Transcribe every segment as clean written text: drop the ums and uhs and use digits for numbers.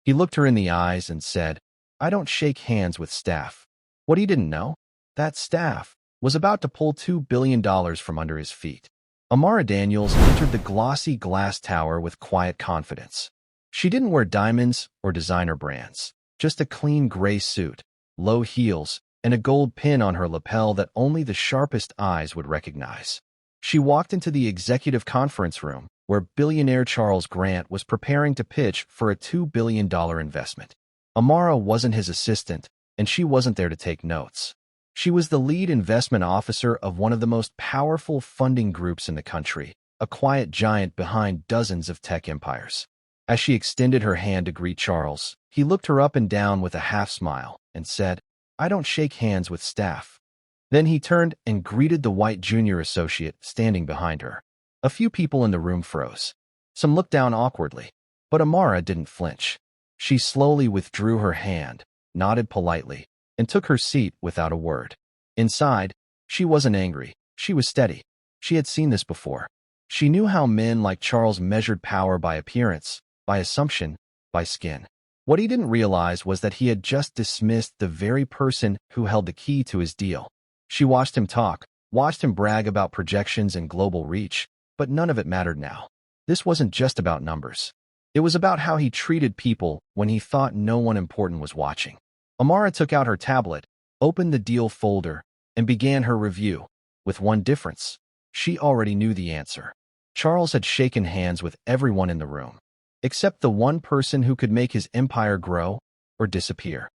He looked her in the eyes and said, "I don't shake hands with staff." What he didn't know? That staff was about to pull $2 billion from under his feet. Amara Daniels entered the glossy glass tower with quiet confidence. She didn't wear diamonds or designer brands, just a clean gray suit, low heels, and a gold pin on her lapel that only the sharpest eyes would recognize. She walked into the executive conference room, where billionaire Charles Grant was preparing to pitch for a $2 billion investment. Amara wasn't his assistant, and she wasn't there to take notes. She was the lead investment officer of one of the most powerful funding groups in the country, a quiet giant behind dozens of tech empires. As she extended her hand to greet Charles, he looked her up and down with a half-smile and said, "I don't shake hands with staff." Then he turned and greeted the white junior associate standing behind her. A few people in the room froze. Some looked down awkwardly, but Amara didn't flinch. She slowly withdrew her hand, nodded politely, and took her seat without a word. Inside, she wasn't angry. She was steady. She had seen this before. She knew how men like Charles measured power by appearance, by assumption, by skin. What he didn't realize was that he had just dismissed the very person who held the key to his deal. She watched him talk, watched him brag about projections and global reach, but none of it mattered now. This wasn't just about numbers. It was about how he treated people when he thought no one important was watching. Amara took out her tablet, opened the deal folder, and began her review. With one difference. She already knew the answer. Charles had shaken hands with everyone in the room, except the one person who could make his empire grow or disappear.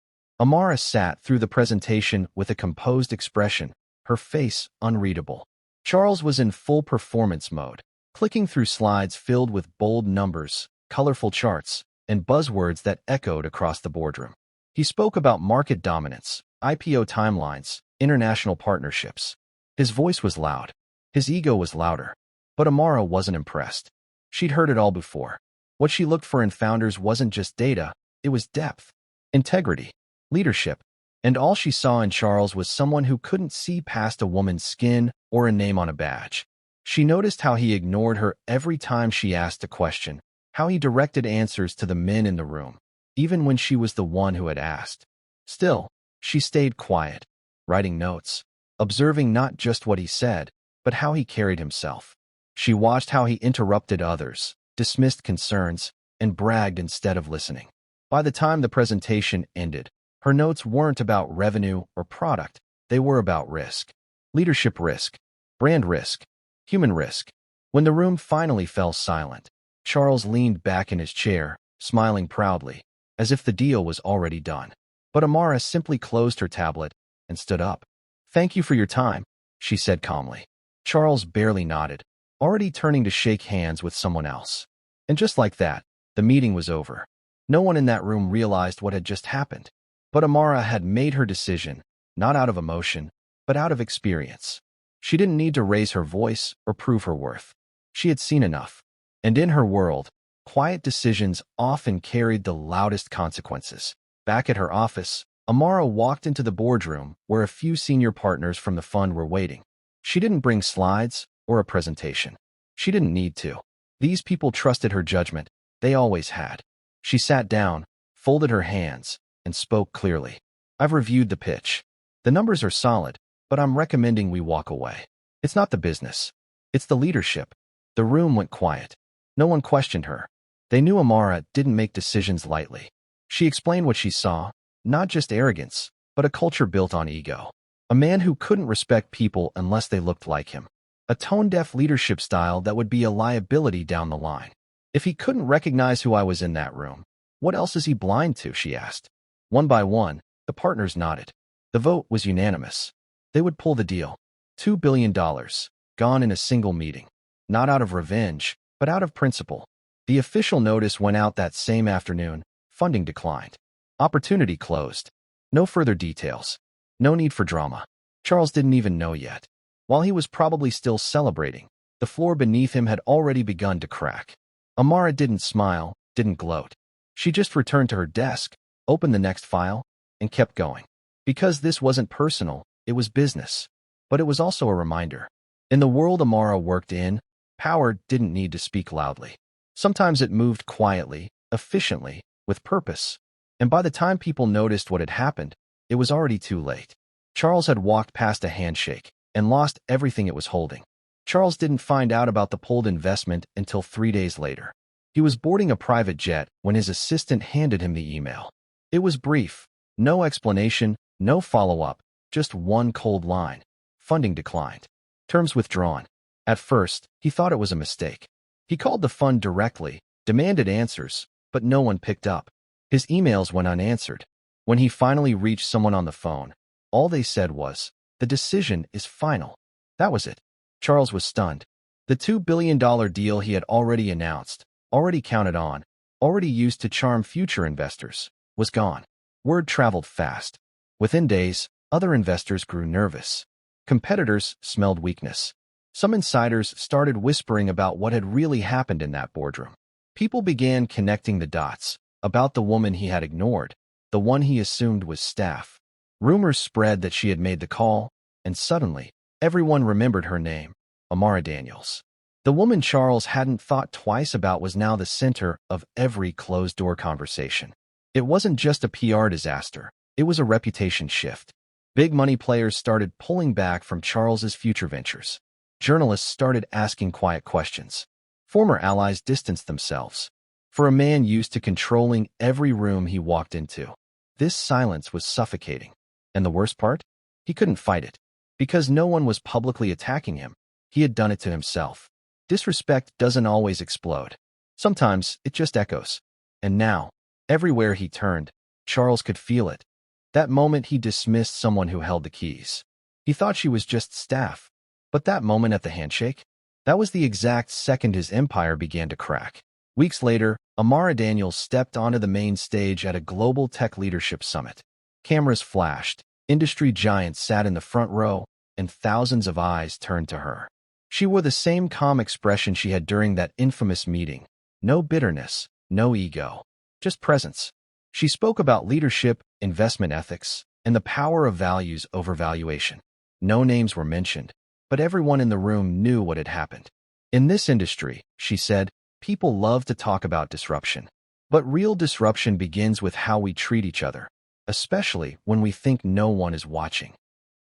Amara sat through the presentation with a composed expression, her face unreadable. Charles was in full performance mode, clicking through slides filled with bold numbers, colorful charts, and buzzwords that echoed across the boardroom. He spoke about market dominance, IPO timelines, international partnerships. His voice was loud. His ego was louder. But Amara wasn't impressed. She'd heard it all before. What she looked for in founders wasn't just data, it was depth, integrity, leadership, and all she saw in Charles was someone who couldn't see past a woman's skin or a name on a badge. She noticed how he ignored her every time she asked a question, how he directed answers to the men in the room, even when she was the one who had asked. Still, she stayed quiet, writing notes, observing not just what he said, but how he carried himself. She watched how he interrupted others, dismissed concerns, and bragged instead of listening. By the time the presentation ended, her notes weren't about revenue or product, they were about risk. Leadership risk, brand risk, human risk. When the room finally fell silent, Charles leaned back in his chair, smiling proudly, as if the deal was already done. But Amara simply closed her tablet and stood up. "Thank you for your time," she said calmly. Charles barely nodded, already turning to shake hands with someone else. And just like that, the meeting was over. No one in that room realized what had just happened. But Amara had made her decision, not out of emotion, but out of experience. She didn't need to raise her voice or prove her worth. She had seen enough. And in her world, quiet decisions often carried the loudest consequences. Back at her office, Amara walked into the boardroom where a few senior partners from the fund were waiting. She didn't bring slides or a presentation. She didn't need to. These people trusted her judgment. They always had. She sat down, folded her hands, and spoke clearly. "I've reviewed the pitch. The numbers are solid, but I'm recommending we walk away. It's not the business. It's the leadership." The room went quiet. No one questioned her. They knew Amara didn't make decisions lightly. She explained what she saw, not just arrogance, but a culture built on ego. A man who couldn't respect people unless they looked like him. A tone-deaf leadership style that would be a liability down the line. "If he couldn't recognize who I was in that room, what else is he blind to?" she asked. One by one, the partners nodded. The vote was unanimous. They would pull the deal. $2 billion, gone in a single meeting. Not out of revenge, but out of principle. The official notice went out that same afternoon. Funding declined. Opportunity closed. No further details. No need for drama. Charles didn't even know yet. While he was probably still celebrating, the floor beneath him had already begun to crack. Amara didn't smile, didn't gloat. She just returned to her desk, opened the next file, and kept going. Because this wasn't personal, it was business. But it was also a reminder. In the world Amara worked in, power didn't need to speak loudly. Sometimes it moved quietly, efficiently, with purpose. And by the time people noticed what had happened, it was already too late. Charles had walked past a handshake and lost everything it was holding. Charles didn't find out about the pulled investment until 3 days later. He was boarding a private jet when his assistant handed him the email. It was brief, no explanation, no follow-up, just one cold line. Funding declined. Terms withdrawn. At first, he thought it was a mistake. He called the fund directly, demanded answers, but no one picked up. His emails went unanswered. When he finally reached someone on the phone, all they said was, "The decision is final." That was it. Charles was stunned. The $2 billion deal he had already announced, already counted on, already used to charm future investors, was gone. Word traveled fast. Within days, other investors grew nervous. Competitors smelled weakness. Some insiders started whispering about what had really happened in that boardroom. People began connecting the dots about the woman he had ignored, the one he assumed was staff. Rumors spread that she had made the call, and suddenly, everyone remembered her name, Amara Daniels. The woman Charles hadn't thought twice about was now the center of every closed-door conversation. It wasn't just a PR disaster, it was a reputation shift. Big money players started pulling back from Charles's future ventures. Journalists started asking quiet questions. Former allies distanced themselves. For a man used to controlling every room he walked into, this silence was suffocating. And the worst part? He couldn't fight it. Because no one was publicly attacking him, he had done it to himself. Disrespect doesn't always explode. Sometimes it just echoes. And now, everywhere he turned, Charles could feel it. That moment he dismissed someone who held the keys. He thought she was just staff. But that moment at the handshake? That was the exact second his empire began to crack. Weeks later, Amara Daniels stepped onto the main stage at a global tech leadership summit. Cameras flashed, industry giants sat in the front row, and thousands of eyes turned to her. She wore the same calm expression she had during that infamous meeting. No bitterness, no ego, just presence. She spoke about leadership, investment ethics, and the power of values over valuation. No names were mentioned, but everyone in the room knew what had happened. In this industry, she said, people love to talk about disruption. But real disruption begins with how we treat each other, especially when we think no one is watching.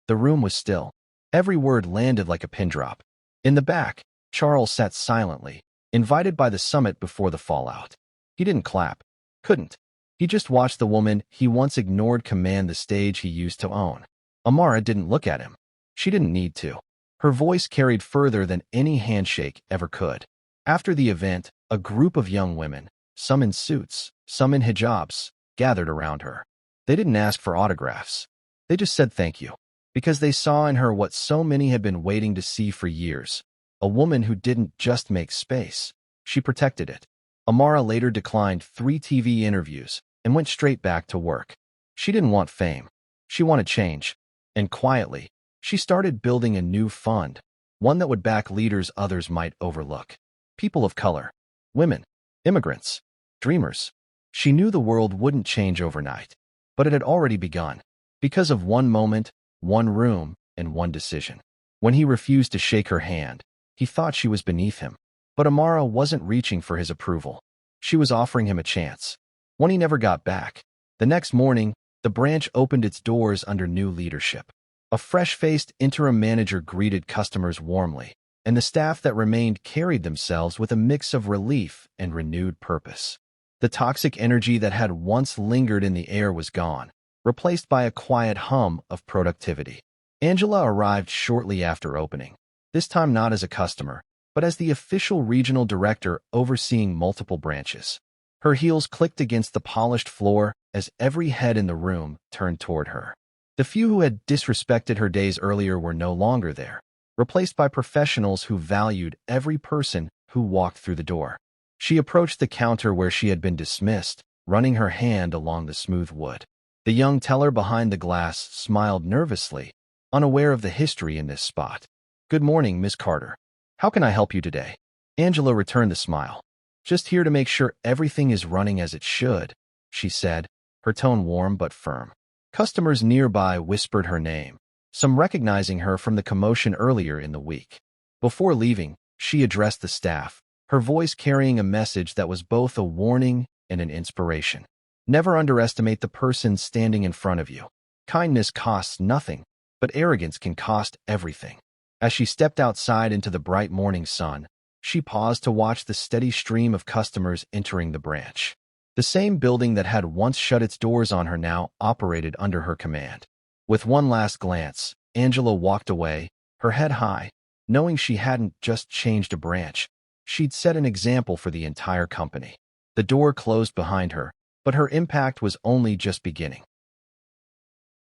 The room was still. Every word landed like a pin drop. In the back, Charles sat silently, invited by the summit before the fallout. He didn't clap. Couldn't. He just watched the woman he once ignored command the stage he used to own. Amara didn't look at him. She didn't need to. Her voice carried further than any handshake ever could. After the event, a group of young women, some in suits, some in hijabs, gathered around her. They didn't ask for autographs. They just said thank you. Because they saw in her what so many had been waiting to see for years. A woman who didn't just make space. She protected it. Amara later declined 3 TV interviews and went straight back to work. She didn't want fame. She wanted change. And quietly, she started building a new fund, one that would back leaders others might overlook. People of color, women, immigrants, dreamers. She knew the world wouldn't change overnight, but it had already begun. Because of one moment, one room, and one decision. When he refused to shake her hand, he thought she was beneath him. But Amara wasn't reaching for his approval. She was offering him a chance. One he never got back. The next morning, the branch opened its doors under new leadership. A fresh-faced interim manager greeted customers warmly, and the staff that remained carried themselves with a mix of relief and renewed purpose. The toxic energy that had once lingered in the air was gone, replaced by a quiet hum of productivity. Angela arrived shortly after opening, this time not as a customer, but as the official regional director overseeing multiple branches. Her heels clicked against the polished floor as every head in the room turned toward her. The few who had disrespected her days earlier were no longer there, replaced by professionals who valued every person who walked through the door. She approached the counter where she had been dismissed, running her hand along the smooth wood. The young teller behind the glass smiled nervously, unaware of the history in this spot. "Good morning, Miss Carter. How can I help you today?" Angela returned the smile. "Just here to make sure everything is running as it should," she said, her tone warm but firm. Customers nearby whispered her name, some recognizing her from the commotion earlier in the week. Before leaving, she addressed the staff, her voice carrying a message that was both a warning and an inspiration. Never underestimate the person standing in front of you. Kindness costs nothing, but arrogance can cost everything. As she stepped outside into the bright morning sun, she paused to watch the steady stream of customers entering the branch. The same building that had once shut its doors on her now operated under her command. With one last glance, Angela walked away, her head high, knowing she hadn't just changed a branch. She'd set an example for the entire company. The door closed behind her, but her impact was only just beginning.